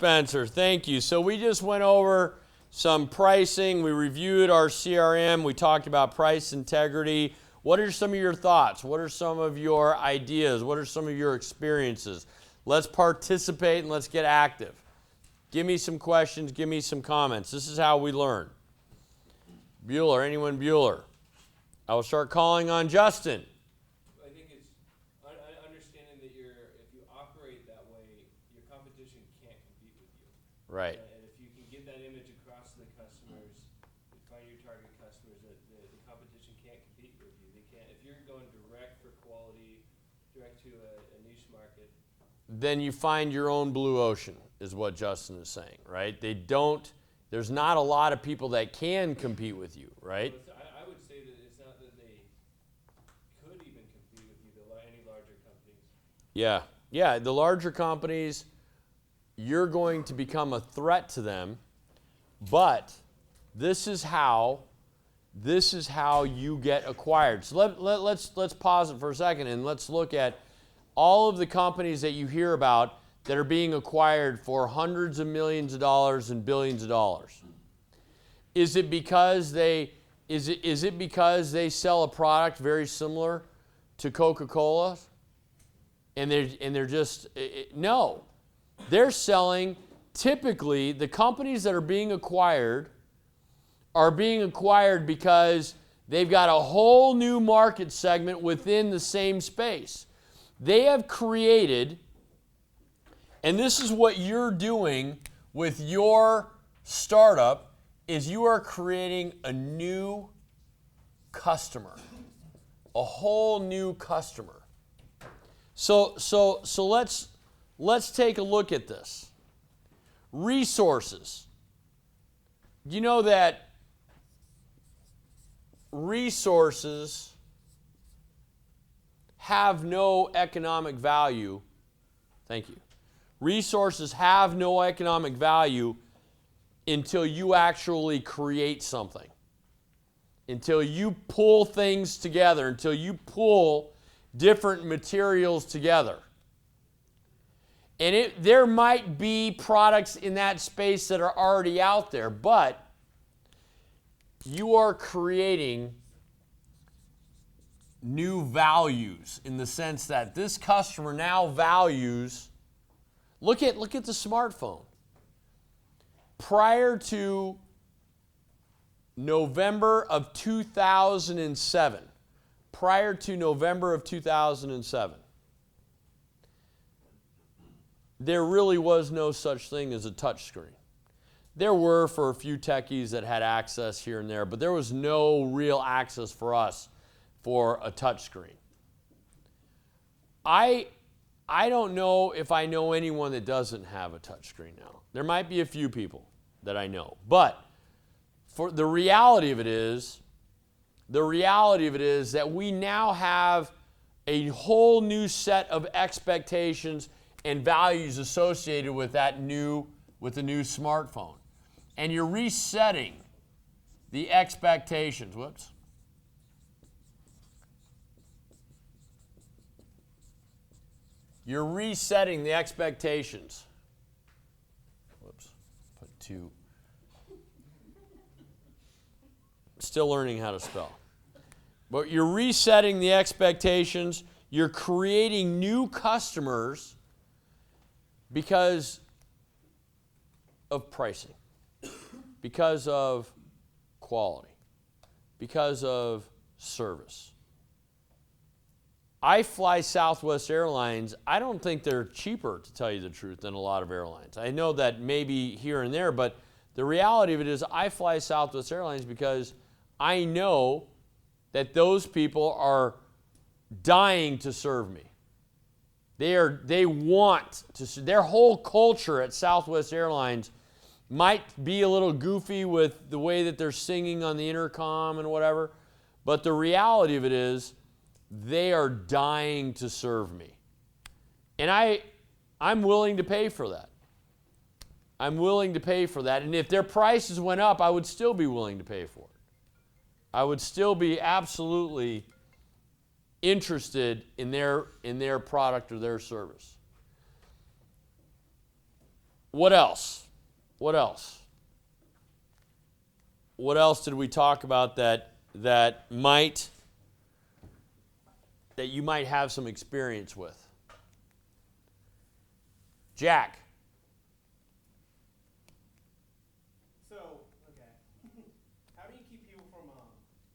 Spencer. Thank you. So we just went over some pricing. We reviewed our CRM. We talked about price integrity. What are some of your thoughts? What are some of your ideas? What are some of your experiences? Let's participate and let's get active. Give me some questions. Give me some comments. This is how we learn. Bueller, anyone Bueller? I will start calling on Justin. I think it's understanding that if you operate that way, your competition can't compete with you. Right. And if you can get that image across to the customers, find your target customers, that the competition can't compete with you. They can't. If you're going direct for quality, direct to a niche market, then you find your own blue ocean, is what Justin is saying, right? There's not a lot of people that can compete with you, right? I would say that it's not that they could even compete with you, any larger companies. Yeah, the larger companies, you're going to become a threat to them, but this is how you get acquired. So let's pause it for a second and let's look at all of the companies that you hear about that are being acquired for hundreds of millions of dollars and billions of dollars. Is it because they sell a product very similar to Coca-Cola? And they're just no. They're selling, typically the companies that are being acquired because they've got a whole new market segment within the same space. They have created, and this is what you're doing with your startup, is you are creating a new customer, a whole new customer. So let's take a look at this. Resources. You know that resources have no economic value. Thank you. Resources have no economic value until you actually create something. Until you pull things together, until you pull different materials together. And there might be products in that space that are already out there, but you are creating new values in the sense that this customer now values. Look at the smartphone. Prior to November of 2007, there really was no such thing as a touch screen. There were for a few techies that had access here and there, but there was no real access for us for a touch screen. I don't know if I know anyone that doesn't have a touch screen now. There might be a few people that I know, but for the reality of it is that we now have a whole new set of expectations and values associated with the new smartphone. And you're resetting the expectations. Whoops. You're resetting the expectations. Whoops. Put two. Still learning how to spell. But you're resetting the expectations. You're creating new customers because of pricing, because of quality, because of service. I fly Southwest Airlines. I don't think they're cheaper, to tell you the truth, than a lot of airlines. I know that maybe here and there, but the reality of it is I fly Southwest Airlines because I know that those people are dying to serve me. They want to. Their whole culture at Southwest Airlines might be a little goofy with the way that they're singing on the intercom and whatever, but the reality of it is they are dying to serve me. And I'm willing to pay for that. I'm willing to pay for that. And if their prices went up, I would still be willing to pay for it. I would still be absolutely interested in their product or their service. What else? What else? What else did we talk about that you might have some experience with? Jack. So, okay. How do you keep people from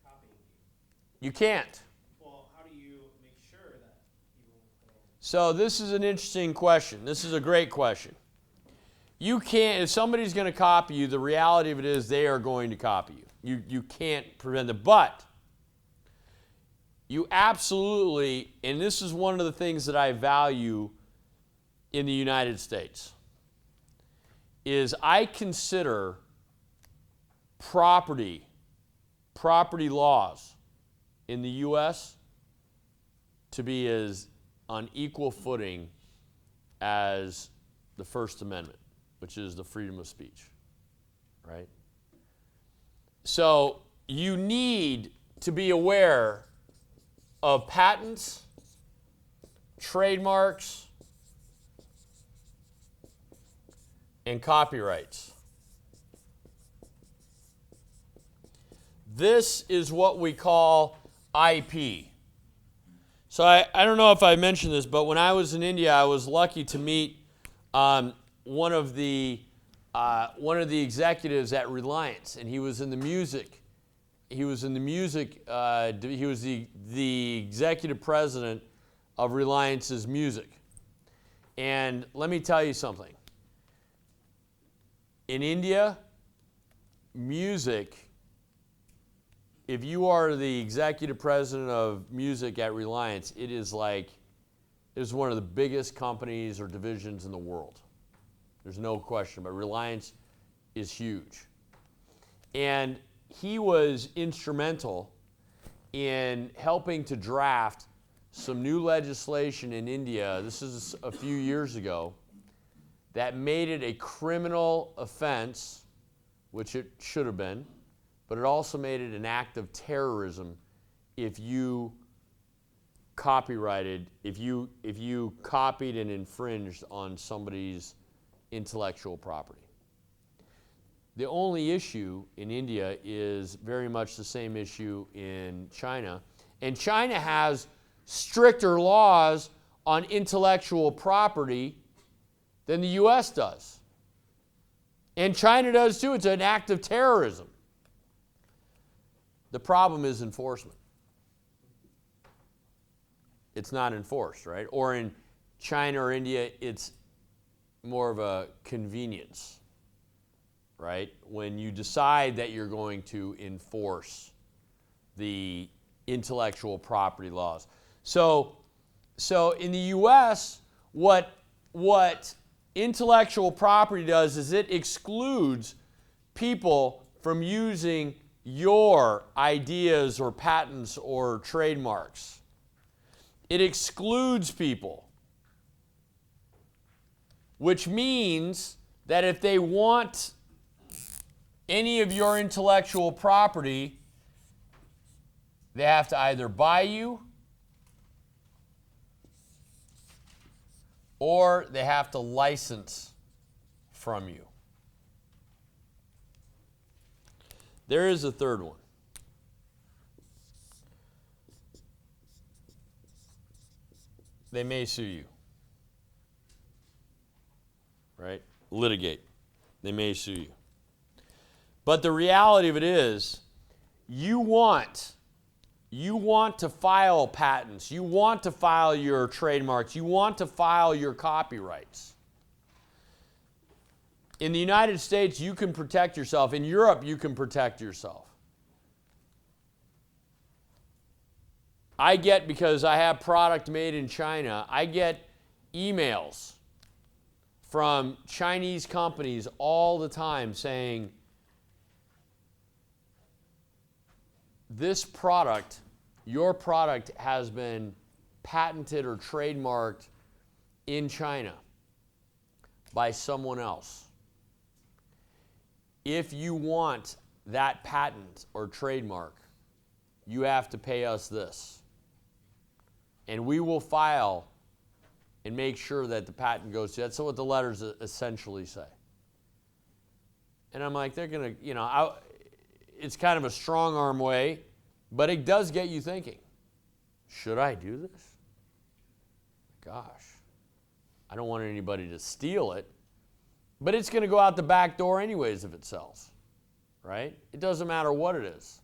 copying you? You can't. Well, how do you make sure that people don't? So this is an interesting question. This is a great question. You can't, if somebody's going to copy you, the reality of it is they are going to copy you. You can't prevent it. But you absolutely, and this is one of the things that I value in the United States, is I consider property laws in the U.S. to be as on equal footing as the First Amendment, which is the freedom of speech, right? So you need to be aware of patents, trademarks, and copyrights. This is what we call IP. So I don't know if I mentioned this, but when I was in India, I was lucky to meet one of the executives at Reliance, and he was in the music. He was the executive president of Reliance's music. And let me tell you something. In India, music, if you are the executive president of music at Reliance, it is one of the biggest companies or divisions in the world. There's no question, but Reliance is huge. And he was instrumental in helping to draft some new legislation in India, this is a few years ago, that made it a criminal offense, which it should have been, but it also made it an act of terrorism if you copied and infringed on somebody's intellectual property. The only issue in India is very much the same issue in China. And China has stricter laws on intellectual property than the U.S. does. And China does too. It's an act of terrorism. The problem is enforcement. It's not enforced, right? Or in China or India, it's more of a convenience, right? When you decide that you're going to enforce the intellectual property laws. So in the U.S., what intellectual property does is it excludes people from using your ideas or patents or trademarks. It excludes people, which means that if they want any of your intellectual property, they have to either buy you or they have to license from you. There is a third one. They may sue you, right? Litigate. They may sue you. But the reality of it is, you want to file patents, you want to file your trademarks, you want to file your copyrights. In the United States, you can protect yourself. In Europe, you can protect yourself. I get, because I have product made in China, I get emails from Chinese companies all the time saying, this product, your product has been patented or trademarked in China by someone else. If you want that patent or trademark, you have to pay us this. And we will file and make sure that the patent goes to. That's what the letters essentially say. And I'm like, they're going to, it's kind of a strong arm way, but it does get you thinking, should I do this? Gosh, I don't want anybody to steal it, but it's going to go out the back door anyways if it sells, right? It doesn't matter what it is.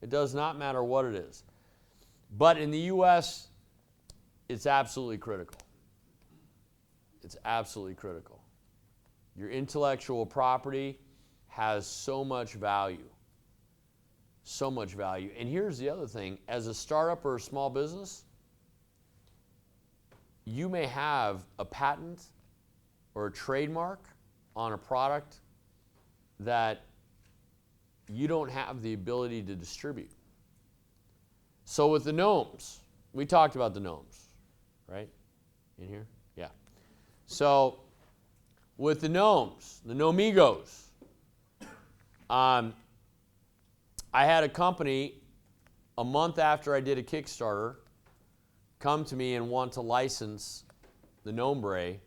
It does not matter what it is. But in the U.S., it's absolutely critical. It's absolutely critical. Your intellectual property has so much value. So much value. And here's the other thing. As a startup or a small business, you may have a patent or a trademark on a product that you don't have the ability to distribute. So with the gnomes, we talked about the gnomes, right? In here? Yeah. So with the gnomes, the Gnomigos, I had a company a month after I did a Kickstarter come to me and want to license the gnome bray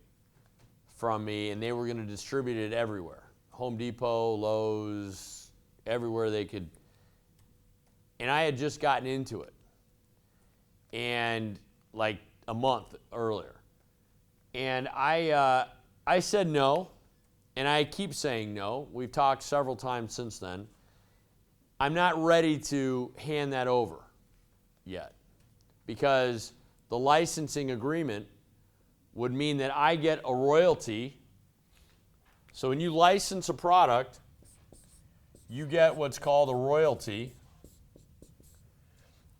from me, and they were going to distribute it everywhere. Home Depot, Lowe's, everywhere they could. And I had just gotten into it, and like a month earlier. And I said no, and I keep saying no. We've talked several times since then. I'm not ready to hand that over yet, because the licensing agreement would mean that I get a royalty. So when you license a product, you get what's called a royalty.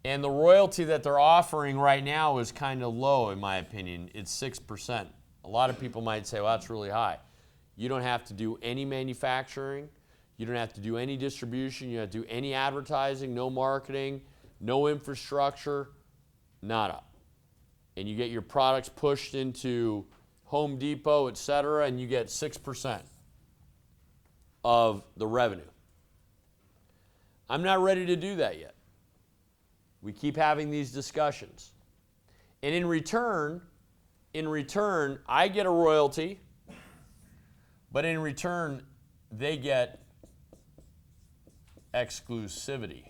And the royalty that they're offering right now is kind of low, in my opinion. It's 6%. A lot of people might say, well, that's really high. You don't have to do any manufacturing. You don't have to do any distribution. You don't have to do any advertising, no marketing, no infrastructure, nada. And you get your products pushed into Home Depot, et cetera, and you get 6% of the revenue. I'm not ready to do that yet. We keep having these discussions. And in return, I get a royalty, but in return, they get exclusivity.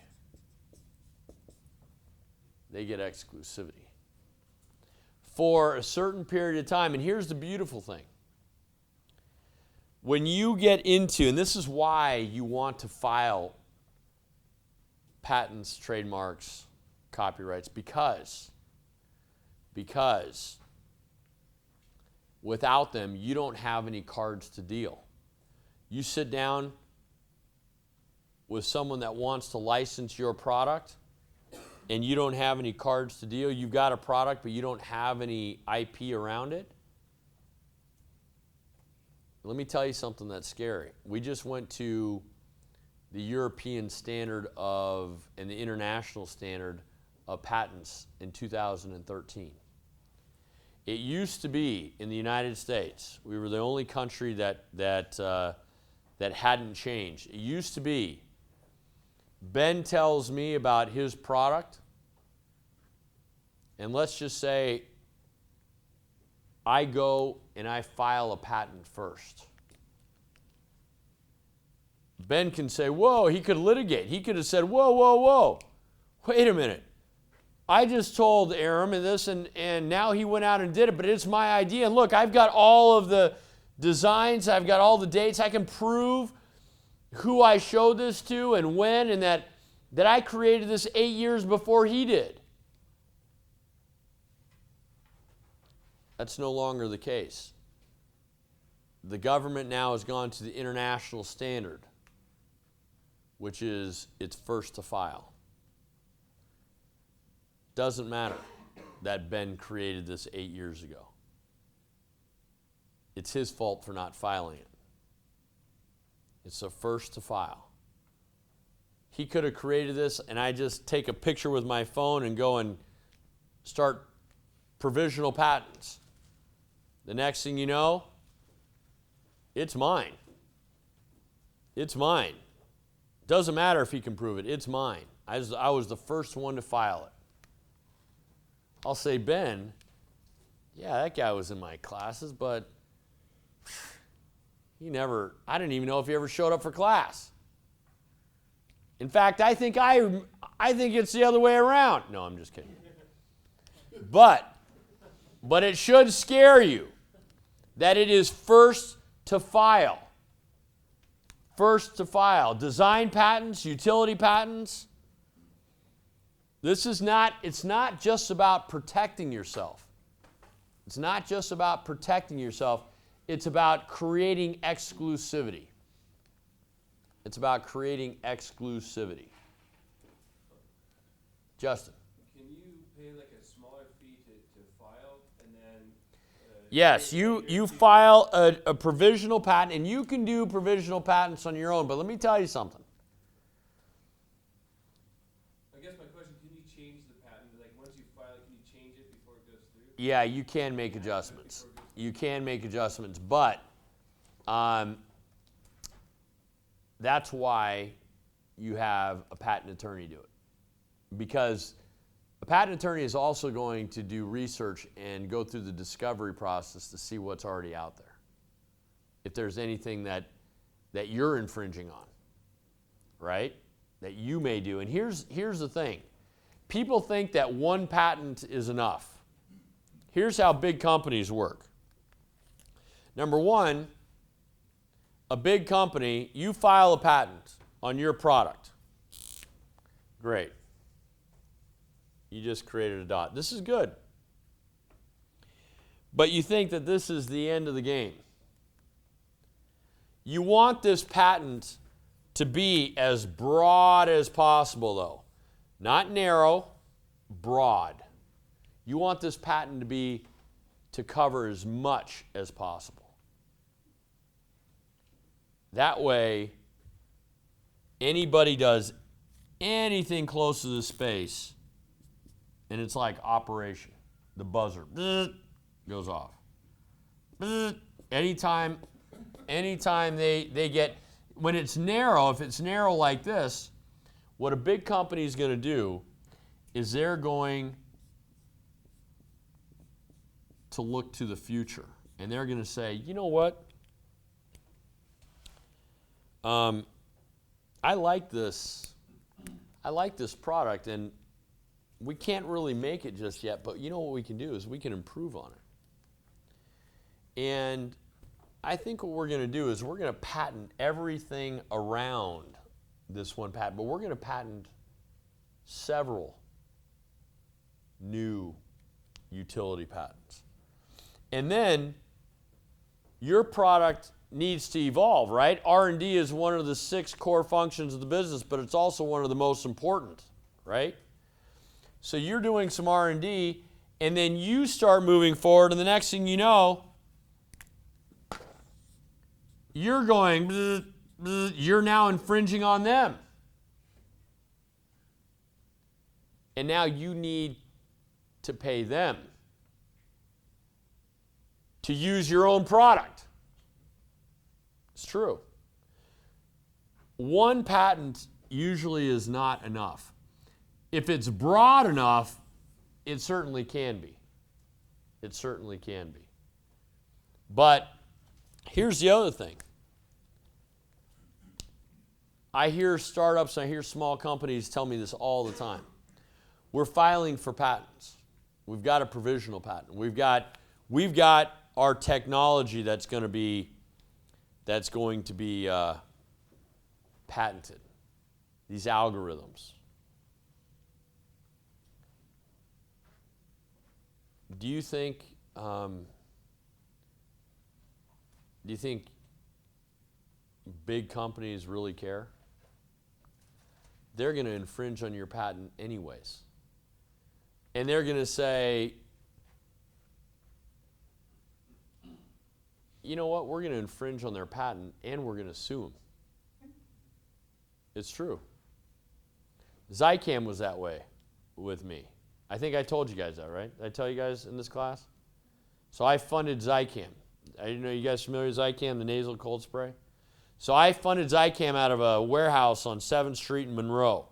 They get exclusivity for a certain period of time. And here's the beautiful thing. When you get into, and this is why you want to file patents, trademarks, copyrights, because without them, you don't have any cards to deal. You sit down with someone that wants to license your product, and you don't have any cards to deal. You've got a product, but you don't have any IP around it. Let me tell you something that's scary. We just went to the European standard and the international standard of patents in 2013. It used to be in the United States, we were the only country that hadn't changed. It used to be, Ben tells me about his product, and let's just say I go and I file a patent first. Ben can say, whoa, he could litigate. He could have said, whoa, whoa, whoa, wait a minute. I just told Aram and this, and now he went out and did it, but it's my idea. And look, I've got all of the designs. I've got all the dates. I can prove who I showed this to and when, and that I created this 8 years before he did. That's no longer the case. The government now has gone to the international standard, which is it's first to file. Doesn't matter that Ben created this 8 years ago. It's his fault for not filing it. It's the first to file. He could have created this, and I just take a picture with my phone and go and start provisional patents. The next thing you know, it's mine. It's mine. Doesn't matter if he can prove it. It's mine. I was the first one to file it. I'll say, Ben, yeah, that guy was in my classes, but I didn't even know if he ever showed up for class. In fact, I think it's the other way around. No, I'm just kidding. But it should scare you that it is first to file. First to file. Design patents, utility patents. It's not just about protecting yourself. It's not just about protecting yourself. It's about creating exclusivity. It's about creating exclusivity. Justin. Can you pay like a smaller fee to file and then? Yes, you file a provisional patent, and you can do provisional patents on your own, but let me tell you something. I guess my question, can you change the patent? Like once you file it, can you change it before it goes through? Yeah, you can make adjustments. You can make adjustments, but that's why you have a patent attorney do it. Because a patent attorney is also going to do research and go through the discovery process to see what's already out there. If there's anything that you're infringing on, right? That you may do. And here's the thing. People think that one patent is enough. Here's how big companies work. Number one, a big company, you file a patent on your product. Great. You just created a dot. This is good. But you think that this is the end of the game. You want this patent to be as broad as possible, though. Not narrow, broad. You want this patent to cover as much as possible. That way, anybody does anything close to the space, and it's like operation. The buzzer goes off. Anytime they get, when it's narrow, if it's narrow like this, what a big company is going to do is they're going to look to the future. And they're going to say, you know what? I like this product, and we can't really make it just yet, but you know what we can do is we can improve on it. And I think what we're going to do is we're going to patent everything around this one patent, but we're going to patent several new utility patents. And then your product needs to evolve, right? R&D is one of the 6 core functions of the business, but it's also one of the most important, right? So you're doing some R&D, and then you start moving forward, and the next thing you know, you're going, bzz, bzz, you're now infringing on them. And now you need to pay them to use your own product. It's true. One patent usually is not enough. If it's broad enough, it certainly can be. It certainly can be. But here's the other thing. I hear startups, I hear small companies tell me this all the time. We're filing for patents. We've got a provisional patent. We've got our technology that's going to be patented. These algorithms. Do you think big companies really care? They're going to infringe on your patent anyways. And they're going to say, you know what, we're going to infringe on their patent and we're going to sue them. It's true. Zycam was that way with me. I think I told you guys that, right? Did I tell you guys in this class? So I funded Zycam. I didn't know, you guys familiar with Zycam, the nasal cold spray? So I funded Zycam out of a warehouse on 7th Street in Monroe.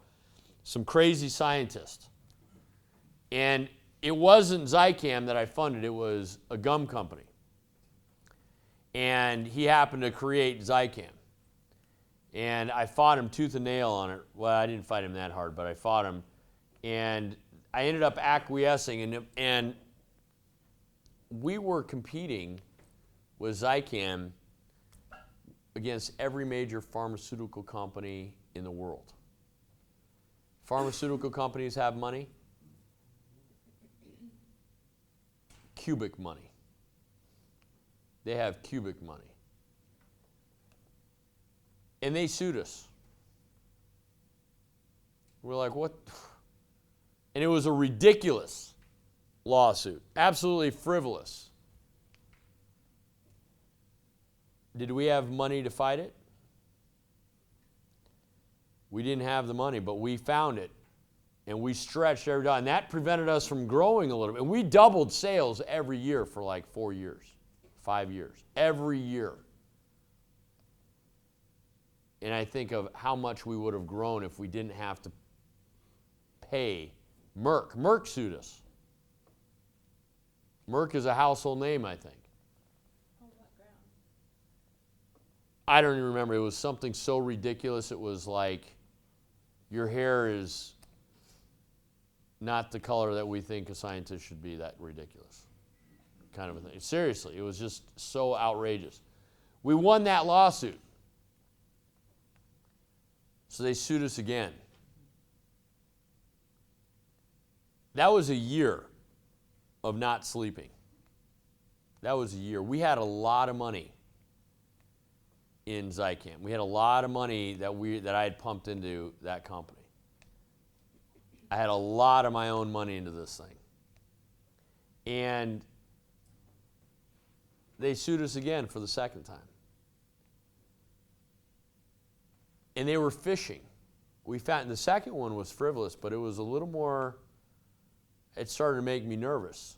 Some crazy scientist. And it wasn't Zycam that I funded, it was a gum company. And he happened to create Zycam. And I fought him tooth and nail on it. Well, I didn't fight him that hard, but I fought him. And I ended up acquiescing, and we were competing with Zycam against every major pharmaceutical company in the world. Pharmaceutical companies have money. Cubic money. They have cubic money. And they sued us. We're like, what? And it was a ridiculous lawsuit, absolutely frivolous. Did we have money to fight it? We didn't have the money, but we found it. And we stretched every day. And that prevented us from growing a little bit. And we doubled sales every year for like 4 years, 5 years, every year. And I think of how much we would have grown if we didn't have to pay Merck. Merck sued us. Merck is a household name, I think. On what ground? I don't even remember. It was something so ridiculous. It was like, your hair is not the color that we think a scientist should be. That ridiculous kind of a thing. Seriously, it was just so outrageous. We won that lawsuit. So they sued us again. That was a year of not sleeping. That was a year. We had a lot of money in Zycam. We had a lot of money that I had pumped into that company. I had a lot of my own money into this thing. And they sued us again for the second time. And they were fishing. We found the second one was frivolous, but it was a little more, it started to make me nervous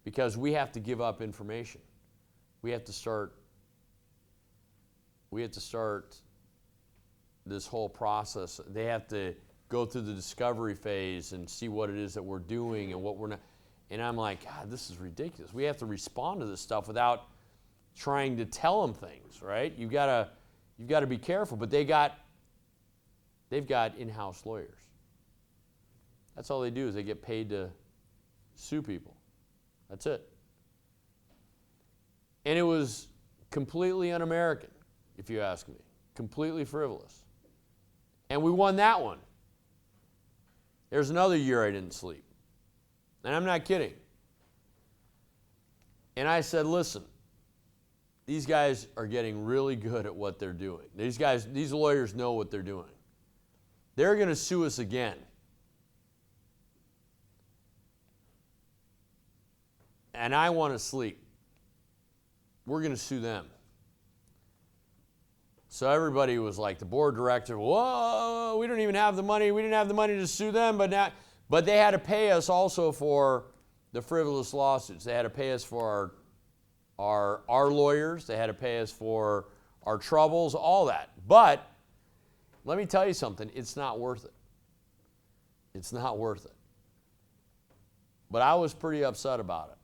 because we have to give up information. We have to start this whole process. They have to go through the discovery phase and see what it is that we're doing and what we're not. And I'm like, God, this is ridiculous. We have to respond to this stuff without trying to tell them things, right? You've got to be careful. But they've got in-house lawyers. That's all they do is they get paid to sue people. That's it. And it was completely un-American, if you ask me. Completely frivolous. And we won that one. There's another year I didn't sleep. And I'm not kidding. And I said, listen, these guys are getting really good at what they're doing. These lawyers know what they're doing. They're going to sue us again. And I want to sleep. We're going to sue them. So everybody was like, the board director, whoa, we don't even have the money. We didn't have the money to sue them, but they had to pay us also for the frivolous lawsuits. They had to pay us for our lawyers. They had to pay us for our troubles, all that. But let me tell you something, it's not worth it. It's not worth it. But I was pretty upset about it.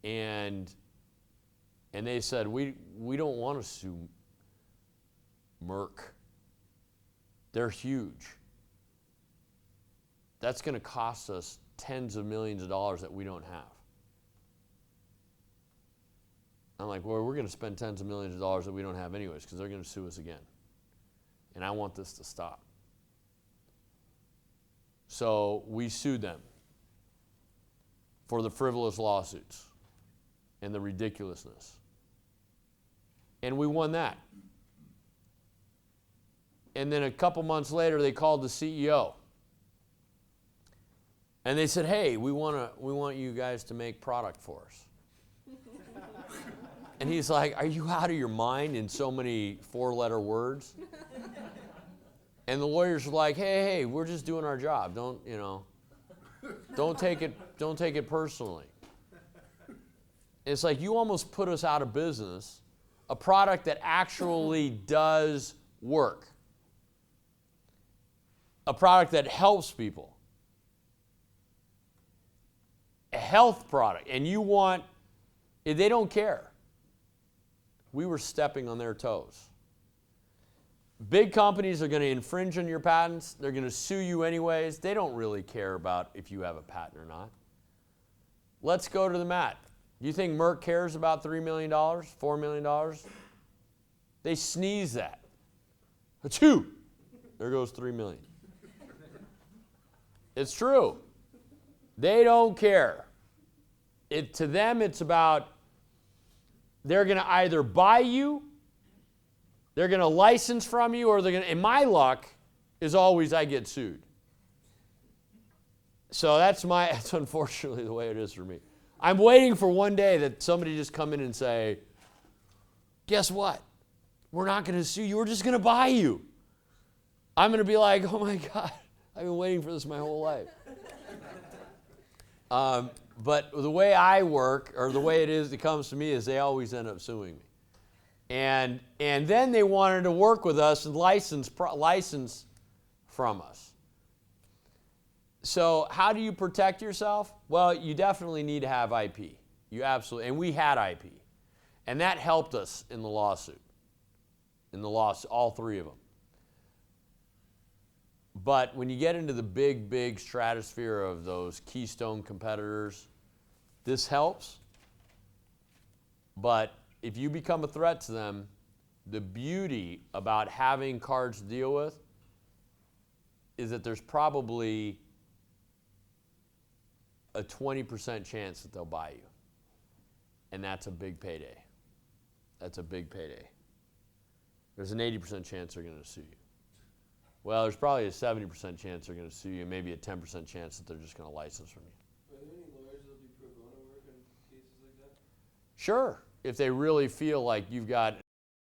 And they said, we don't want to sue Merck. They're huge. That's going to cost us tens of millions of dollars that we don't have. I'm like, well, we're going to spend tens of millions of dollars that we don't have anyways because they're going to sue us again. And I want this to stop. So we sued them for the frivolous lawsuits and the ridiculousness. And we won that. And then a couple months later, they called the CEO. And they said, hey, we want you guys to make product for us. And he's like, are you out of your mind in so many four-letter words? And the lawyers were like, hey, we're just doing our job. Don't take it personally. It's like you almost put us out of business, a product that actually does work. A product that helps people. health product, and you want, they don't care. We were stepping on their toes. Big companies are going to infringe on your patents. They're going to sue you anyways. They don't really care about if you have a patent or not. Let's go to the mat. Do you think Merck cares about $3 million, $4 million? They sneeze that. Achoo! There goes $3 million. It's true. They don't care. To them, it's about they're going to either buy you, they're going to license from you, or they're going to, and my luck is always I get sued. So that's unfortunately the way it is for me. I'm waiting for one day that somebody just come in and say, guess what? We're not going to sue you. We're just going to buy you. I'm going to be like, oh my God, I've been waiting for this my whole life. But the way I work, or the way it comes to me, is they always end up suing me. And then they wanted to work with us and license from us. So how do you protect yourself? Well, you definitely need to have IP. You absolutely, and we had IP. And that helped us in the lawsuit. All three of them. But when you get into the big stratosphere of those keystone competitors, this helps. But if you become a threat to them, the beauty about having cards to deal with is that there's probably a 20% chance that they'll buy you. And that's a big payday. That's a big payday. There's an 80% chance they're going to sue you. Well, there's probably a 70% chance they're going to sue you, and maybe a 10% chance that they're just going to license from you. Are there any lawyers that'll do pro bono work on cases like that? Sure. If they really feel like you've got